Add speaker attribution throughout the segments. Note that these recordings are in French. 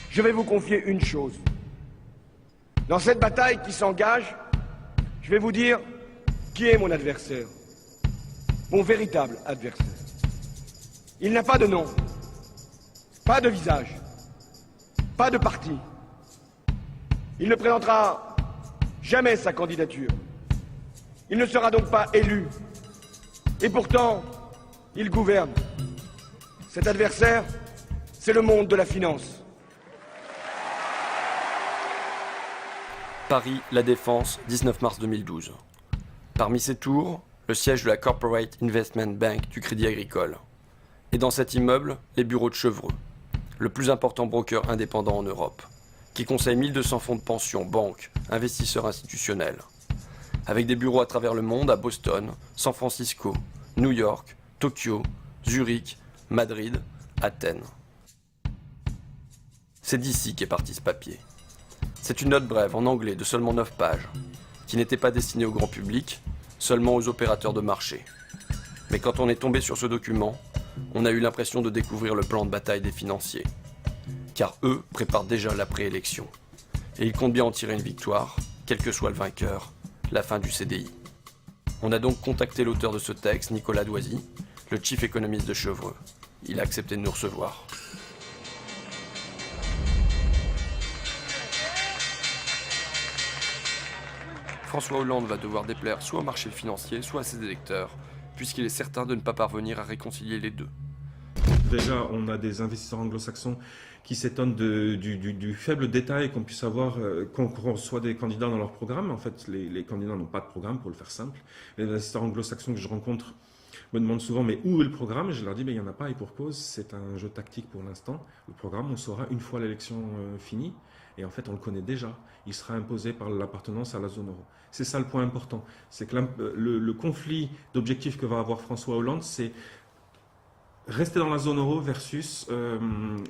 Speaker 1: je vais vous confier une chose. Dans cette bataille qui s'engage, je vais vous dire qui est mon adversaire, mon véritable adversaire. Il n'a pas de nom, pas de visage, pas de parti. Il ne présentera jamais sa candidature. Il ne sera donc pas élu. Et pourtant, il gouverne. Cet adversaire, c'est le monde de la finance.
Speaker 2: Paris, La Défense, 19 mars 2012. Parmi ces tours, le siège de la Corporate Investment Bank du Crédit Agricole. Et dans cet immeuble, les bureaux de Chevreux, le plus important broker indépendant en Europe, qui conseille 1200 fonds de pension, banques, investisseurs institutionnels. Avec des bureaux à travers le monde, à Boston, San Francisco, New York, Tokyo, Zurich, Madrid, Athènes. C'est d'ici qu'est parti ce papier. C'est une note brève en anglais de seulement 9 pages, qui n'était pas destinée au grand public, seulement aux opérateurs de marché. Mais quand on est tombé sur ce document, on a eu l'impression de découvrir le plan de bataille des financiers. Car eux préparent déjà la préélection. Et ils comptent bien en tirer une victoire, quel que soit le vainqueur, la fin du CDI. On a donc contacté l'auteur de ce texte, Nicolas Doisy, le chief économiste de Chevreux. Il a accepté de nous recevoir. François Hollande va devoir déplaire soit au marché financier, soit à ses électeurs, puisqu'il est certain de ne pas parvenir à réconcilier les deux.
Speaker 3: Déjà, on a des investisseurs anglo-saxons qui s'étonnent du faible détail qu'on puisse avoir, qu'on reçoit des candidats dans leur programme. En fait, les candidats n'ont pas de programme, pour le faire simple. Les investisseurs anglo-saxons que je rencontre me demandent souvent, mais où est le programme? Et je leur dis, il n'y en a pas, et pour cause, c'est un jeu tactique pour l'instant. Le programme, on saura une fois l'élection finie. Et en fait, on le connaît déjà. Il sera imposé par l'appartenance à la zone euro. C'est ça le point important. C'est que le conflit d'objectifs que va avoir François Hollande, c'est rester dans la zone euro versus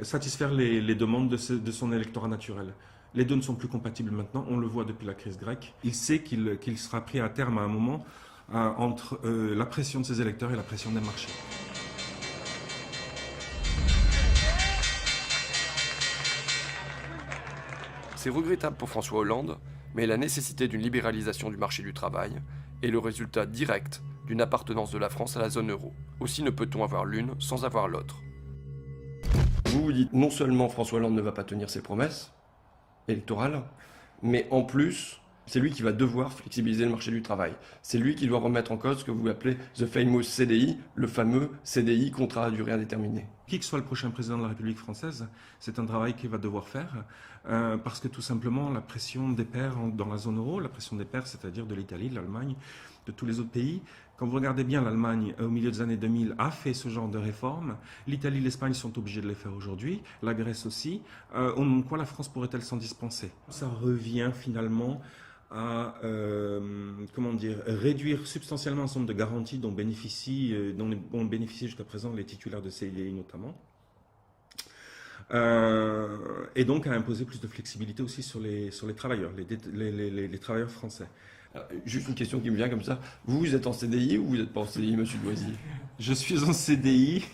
Speaker 3: satisfaire les demandes de son électorat naturel. Les deux ne sont plus compatibles maintenant. On le voit depuis la crise grecque. Il sait qu'il sera pris à terme à un moment entre la pression de ses électeurs et la pression des marchés.
Speaker 2: C'est regrettable pour François Hollande, mais la nécessité d'une libéralisation du marché du travail est le résultat direct d'une appartenance de la France à la zone euro. Aussi ne peut-on avoir l'une sans avoir l'autre. Vous vous dites non seulement François Hollande ne va pas tenir ses promesses électorales, mais en plus, c'est lui qui va devoir flexibiliser le marché du travail. C'est lui qui doit remettre en cause ce que vous appelez the famous CDI, le fameux CDI, contrat à durée indéterminée.
Speaker 3: Qui que soit le prochain président de la République française, c'est un travail qu'il va devoir faire, parce que tout simplement la pression des pairs dans la zone euro, la pression des pairs, c'est-à-dire de l'Italie, de l'Allemagne, de tous les autres pays. Quand vous regardez bien, l'Allemagne, au milieu des années 2000, a fait ce genre de réformes. L'Italie, l'Espagne sont obligés de les faire aujourd'hui, la Grèce aussi. En quoi la France pourrait-elle s'en dispenser? Ça revient finalement à réduire substantiellement un certain nombre de garanties dont ont bénéficié jusqu'à présent les titulaires de CDI notamment. Et donc à imposer plus de flexibilité aussi sur les travailleurs, les travailleurs français.
Speaker 2: Alors, juste une question qui me vient comme ça. Vous êtes en CDI ou vous n'êtes pas en CDI, monsieur Doisy?
Speaker 3: Je suis en CDI,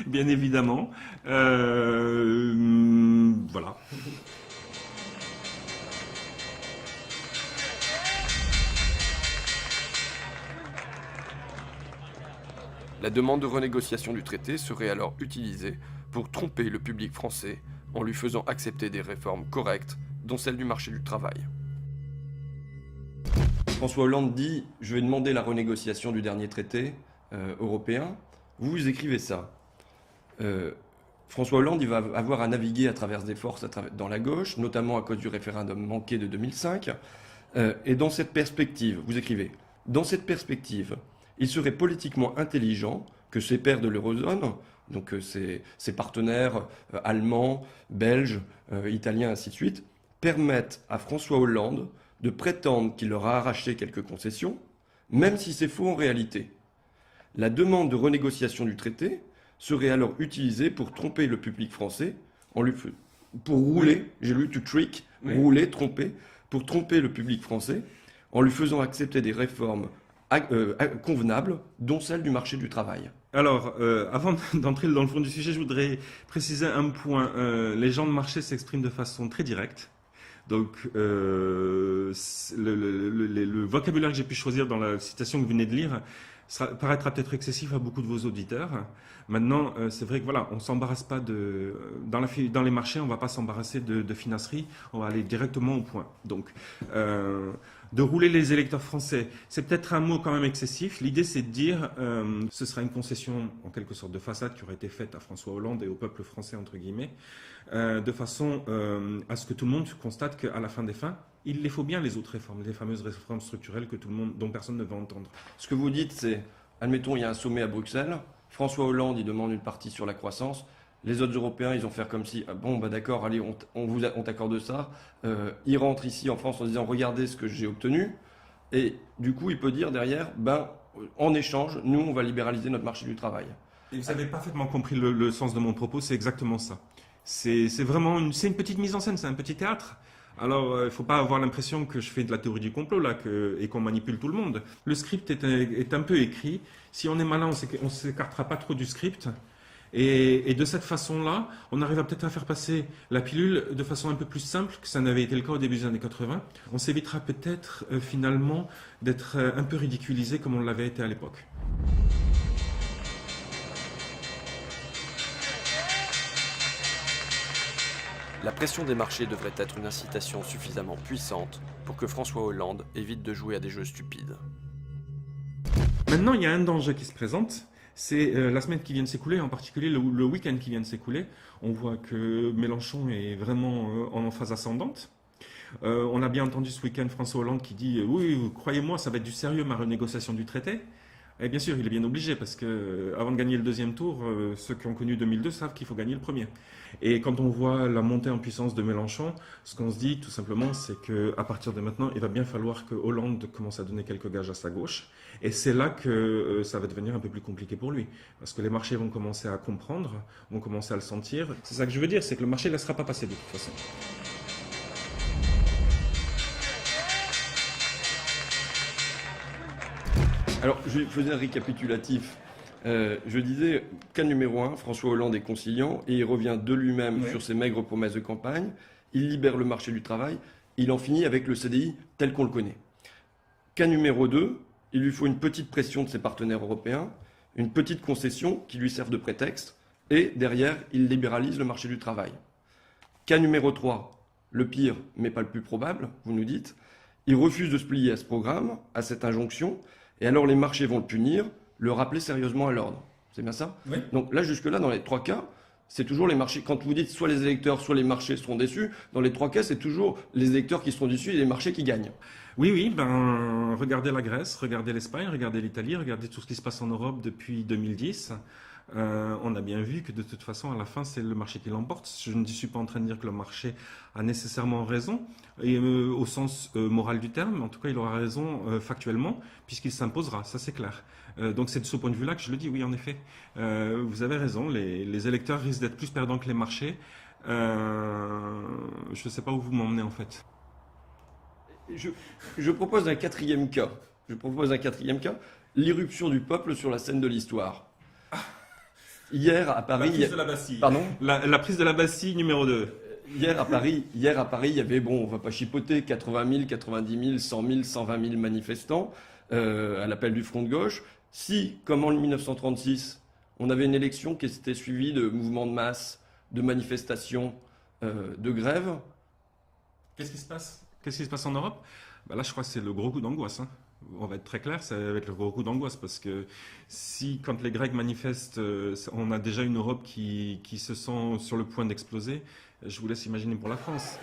Speaker 3: bien évidemment. Voilà.
Speaker 2: La demande de renégociation du traité serait alors utilisée pour tromper le public français en lui faisant accepter des réformes correctes, dont celle du marché du travail. François Hollande dit « Je vais demander la renégociation du dernier traité européen ». Vous écrivez ça. François Hollande il va avoir à naviguer à travers des forces dans la gauche, notamment à cause du référendum manqué de 2005. Et dans cette perspective, vous écrivez « Dans cette perspective, il serait politiquement intelligent que ses pairs de l'eurozone, donc ses partenaires allemands, belges, italiens, ainsi de suite, permettent à François Hollande de prétendre qu'il leur a arraché quelques concessions, même si c'est faux en réalité. La demande de renégociation du traité serait alors utilisée pour tromper le public français, pour rouler, j'ai lu to trick, rouler, tromper, pour tromper le public français, en lui faisant accepter des réformes convenables, dont celle du marché du travail.
Speaker 3: Alors, avant d'entrer dans le fond du sujet, je voudrais préciser un point. Les gens de marché s'expriment de façon très directe. Donc, le vocabulaire que j'ai pu choisir dans la citation que vous venez de lire paraîtra peut-être excessif à beaucoup de vos auditeurs. Maintenant, c'est vrai que voilà, on s'embarrasse pas dans les marchés, on va pas s'embarrasser de finasserie, on va aller directement au point. Donc, de rouler les électeurs français, c'est peut-être un mot quand même excessif. L'idée, c'est de dire, ce sera une concession en quelque sorte de façade qui aurait été faite à François Hollande et au peuple français entre guillemets, de façon à ce que tout le monde constate qu'à la fin des fins, il les faut bien les autres réformes, les fameuses réformes structurelles dont personne ne veut entendre.
Speaker 2: Ce que vous dites, c'est, admettons, il y a un sommet à Bruxelles, François Hollande, il demande une partie sur la croissance, les autres Européens, ils vont faire comme si, ah bon, bah d'accord, allez, on t'accorde ça, ils rentrent ici en France en disant, regardez ce que j'ai obtenu, et du coup, il peut dire derrière, ben, en échange, nous, on va libéraliser notre marché du travail.
Speaker 3: Et vous avez parfaitement compris le sens de mon propos, c'est exactement ça. C'est vraiment une petite mise en scène, c'est un petit théâtre. Alors, il ne faut pas avoir l'impression que je fais de la théorie du complot là, et qu'on manipule tout le monde. Le script est un peu écrit. Si on est malin, on ne s'écartera pas trop du script. Et de cette façon-là, on arrivera peut-être à faire passer la pilule de façon un peu plus simple que ça n'avait été le cas au début des années 80. On s'évitera peut-être finalement d'être un peu ridiculisé comme on l'avait été à l'époque.
Speaker 4: La pression des marchés devrait être une incitation suffisamment puissante pour que François Hollande évite de jouer à des jeux stupides.
Speaker 3: Maintenant, il y a un danger qui se présente. C'est la semaine qui vient de s'écouler, en particulier le week-end qui vient de s'écouler. On voit que Mélenchon est vraiment en phase ascendante. On a bien entendu ce week-end François Hollande qui dit « Oui, croyez-moi, ça va être du sérieux ma renégociation du traité ». Et bien sûr, il est bien obligé parce que avant de gagner le deuxième tour, ceux qui ont connu 2002 savent qu'il faut gagner le premier. Et quand on voit la montée en puissance de Mélenchon, ce qu'on se dit tout simplement, c'est qu'à partir de maintenant, il va bien falloir que Hollande commence à donner quelques gages à sa gauche. Et c'est là que ça va devenir un peu plus compliqué pour lui. Parce que les marchés vont commencer à comprendre, vont commencer à le sentir. C'est ça que je veux dire, c'est que le marché ne laissera pas passer de toute façon.
Speaker 2: Alors, je faisais un récapitulatif. Je disais, cas numéro 1, François Hollande est conciliant et il revient de lui-même sur ses maigres promesses de campagne. Il libère le marché du travail. Il en finit avec le CDI tel qu'on le connaît. Cas numéro 2, il lui faut une petite pression de ses partenaires européens, une petite concession qui lui serve de prétexte, et derrière, il libéralise le marché du travail. Cas numéro 3, le pire, mais pas le plus probable, vous nous dites, il refuse de se plier à ce programme, à cette injonction, et alors les marchés vont le punir, le rappeler sérieusement à l'ordre. C'est bien ça?
Speaker 3: Oui.
Speaker 2: Donc là, jusque-là, dans les 3 cas, c'est toujours les marchés. Quand vous dites soit les électeurs, soit les marchés seront déçus, dans les 3 cas, c'est toujours les électeurs qui seront déçus et les marchés qui gagnent.
Speaker 3: Oui, regardez la Grèce, regardez l'Espagne, regardez l'Italie, regardez tout ce qui se passe en Europe depuis 2010. On a bien vu que de toute façon, à la fin, c'est le marché qui l'emporte. Je ne suis pas en train de dire que le marché a nécessairement raison, et, au sens moral du terme, en tout cas, il aura raison factuellement, puisqu'il s'imposera, ça c'est clair. Donc c'est de ce point de vue-là que je le dis, oui, en effet. Vous avez raison, les électeurs risquent d'être plus perdants que les marchés. Je ne sais pas où vous m'emmenez en fait.
Speaker 2: Je propose un quatrième cas. L'irruption du peuple sur la scène de l'histoire. Hier à Paris...
Speaker 3: La prise de la Bastille.
Speaker 2: Pardon ?
Speaker 3: La prise de la Bastille numéro 2.
Speaker 2: Hier à Paris, il y avait, bon, on va pas chipoter, 80 000, 90 000, 100 000, 120 000 manifestants à l'appel du Front de gauche. Si, comme en 1936, on avait une élection qui s'était suivie de mouvements de masse, de manifestations, de grèves...
Speaker 3: Qu'est-ce qui se passe ? Qu'est-ce qui se passe en Europe ? Là, je crois que c'est le gros coup d'angoisse. On va être très clair, ça va être le gros coup d'angoisse parce que si, quand les Grecs manifestent, on a déjà une Europe qui se sent sur le point d'exploser, je vous laisse imaginer pour la France.